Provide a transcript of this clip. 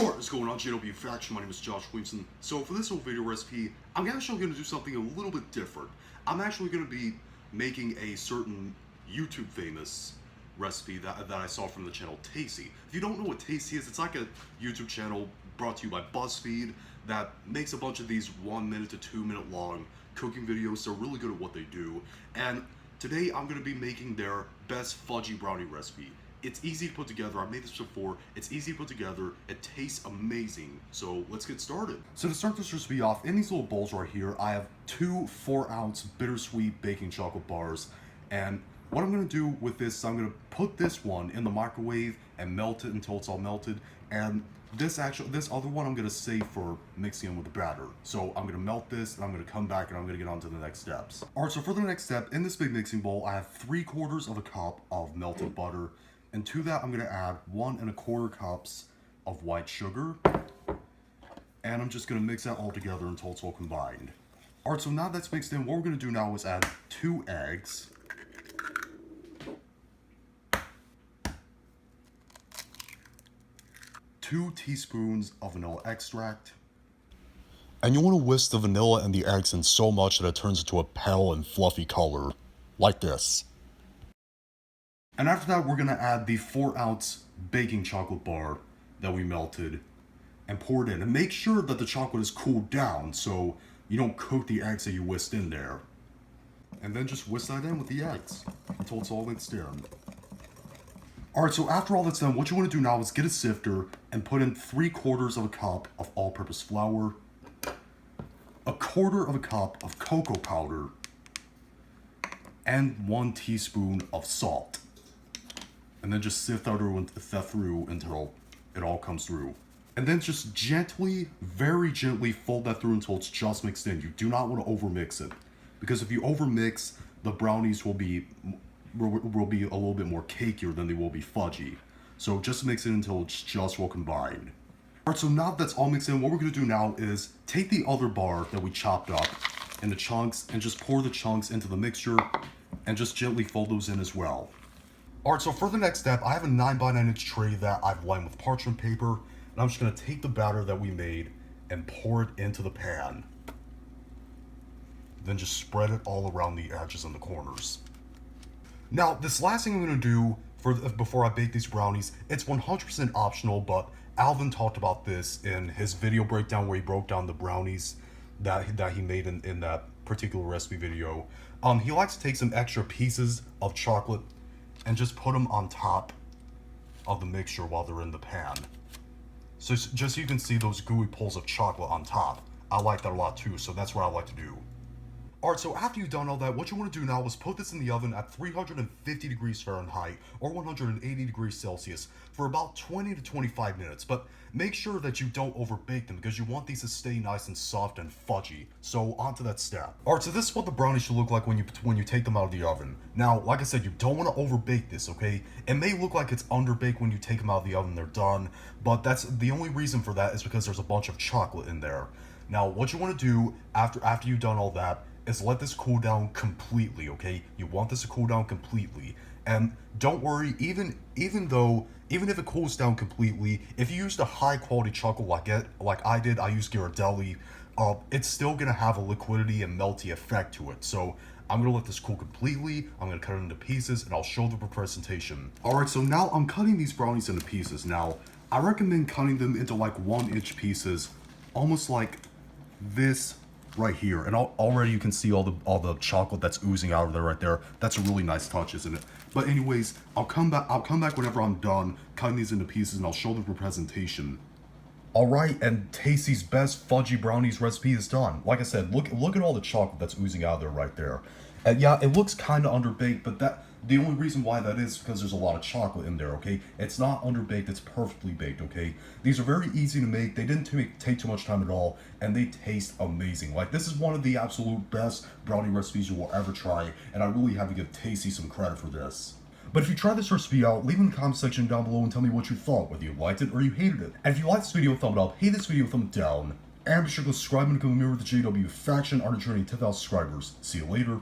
What is going on, JW Faction? My name is Josh Williamson. So for this little video recipe, I'm actually going to do something a little bit different. I'm actually going to be making a certain YouTube famous recipe that I saw from the channel Tasty. If you don't know what Tasty is, it's like a YouTube channel brought to you by BuzzFeed that makes a bunch of these 1 minute to 2 minute long cooking videos. They're really good at what they do. And today I'm going to be making their best fudgy brownie recipe. It's easy to put together. I've made this before. It's easy to put together. It tastes amazing. So let's get started. So to start this recipe off, in these little bowls right here, I have 2 4-ounce bittersweet baking chocolate bars. And what I'm going to do with this is I'm going to put this one in the microwave and melt it until it's all melted. And this other one I'm going to save for mixing in with the batter. So I'm going to melt this and I'm going to come back and I'm going to get on to the next steps. Alright, so for the next step, in this big mixing bowl, I have 3/4 of a cup of melted butter. And to that, I'm going to add 1 1/4 cups of white sugar. And I'm just going to mix that all together until it's all combined. Alright, so now that's mixed in, what we're going to do now is add 2 eggs. 2 teaspoons of vanilla extract. And you want to whisk the vanilla and the eggs in so much that it turns into a pale and fluffy color, like this. And after that, we're going to add the 4-ounce baking chocolate bar that we melted and pour it in. And make sure that the chocolate is cooled down so you don't cook the eggs that you whisked in there. And then just whisk that in with the eggs until it's all mixed in. Alright, so after all that's done, what you want to do now is get a sifter and put in 3/4 of a cup of all-purpose flour, 1/4 of a cup of cocoa powder, and 1 teaspoon of salt. And then just sift that through until it all comes through. And then just gently, very gently fold that through until it's just mixed in. You do not want to overmix it, because if you overmix, the brownies will be a little bit more cakier than they will be fudgy. So just mix it until it's just well combined. Alright, so now that's all mixed in, what we're going to do now is take the other bar that we chopped up into chunks and just pour the chunks into the mixture and just gently fold those in as well. Alright, so for the next step, I have a 9x9" tray that I've lined with parchment paper, and I'm just going to take the batter that we made and pour it into the pan. Then just spread it all around the edges and the corners. Now, this last thing I'm going to do before I bake these brownies, it's 100% optional, but Alvin talked about this in his video breakdown where he broke down the brownies that he made in that particular recipe video. He likes to take some extra pieces of chocolate and just put them on top of the mixture while they're in the pan. So just so you can see those gooey pulls of chocolate on top. I like that a lot too, so that's what I like to do. Alright, so after you've done all that, what you want to do now is put this in the oven at 350 degrees Fahrenheit or 180 degrees Celsius for about 20 to 25 minutes. But make sure that you don't overbake them because you want these to stay nice and soft and fudgy. So on to that step. Alright, so this is what the brownies should look like when you take them out of the oven. Now, like I said, you don't want to overbake this, okay? It may look like it's underbaked when you take them out of the oven, they're done. But that's the only reason for that is because there's a bunch of chocolate in there. Now, what you want to do after you've done all that is let this cool down completely, okay? You want this to cool down completely. And don't worry, even if it cools down completely, if you used a high quality chocolate like I did, I used Ghirardelli, it's still gonna have a liquidity and melty effect to it. So I'm gonna let this cool completely, I'm gonna cut it into pieces, and I'll show the presentation. Alright, so now I'm cutting these brownies into pieces. Now, I recommend cutting them into like 1-inch pieces, almost like this right here, and already you can see all the chocolate that's oozing out of there right there. That's a really nice touch, isn't it? But anyways, I'll come back whenever I'm done cutting these into pieces, and I'll show the presentation. Alright, and Tasty's best fudgy brownies recipe is done. Like I said, look at all the chocolate that's oozing out of there right there. And yeah, it looks kind of underbaked, but the only reason why that is because there's a lot of chocolate in there, okay? It's not underbaked, it's perfectly baked, okay? These are very easy to make, they didn't take too much time at all, and they taste amazing. Like, this is one of the absolute best brownie recipes you will ever try, and I really have to give Tasty some credit for this. But if you try this recipe out, leave it in the comment section down below and tell me what you thought, whether you liked it or you hated it. And if you liked this video, thumb it up, hate this video, thumb it down, and be sure to subscribe and become a member of the JW Faction on a journey to 10,000 subscribers. See you later.